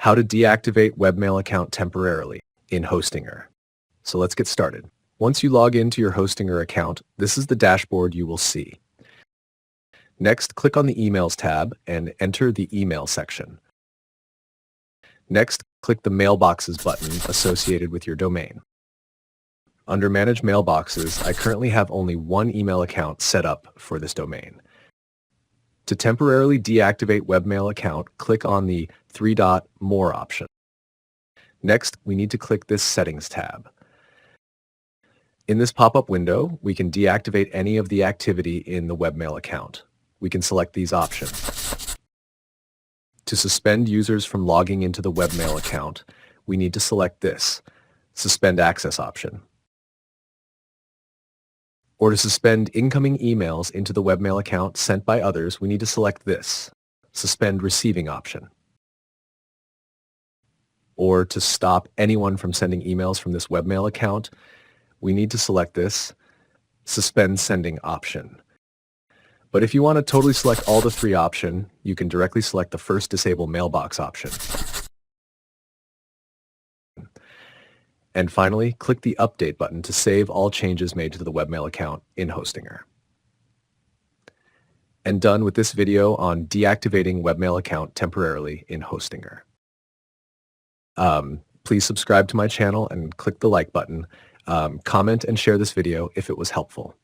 How to deactivate Webmail account temporarily in Hostinger. So let's get started. Once you log into your Hostinger account, this is the dashboard you will see. Next, click on the Emails tab and enter the Email section. Next, click the Mailboxes button associated with your domain. Under Manage Mailboxes, I currently have only one email account set up for this domain. To temporarily deactivate Webmail account, click on the three-dot More option. Next, we need to click this Settings tab. In this pop-up window, we can deactivate any of the activity in the Webmail account. We can select these options. To suspend users from logging into the Webmail account, we need to select this Suspend Access option. Or to suspend incoming emails into the Webmail account sent by others, we need to select this Suspend Receiving option. Or to stop anyone from sending emails from this Webmail account, we need to select this Suspend Sending option. But if you want to totally select all the three options, you can directly select the first Disable Mailbox option. And finally, click the Update button to save all changes made to the Webmail account in Hostinger. And done with this video on deactivating Webmail account temporarily in Hostinger. Please subscribe to my channel and click the like button. Comment and share this video if it was helpful.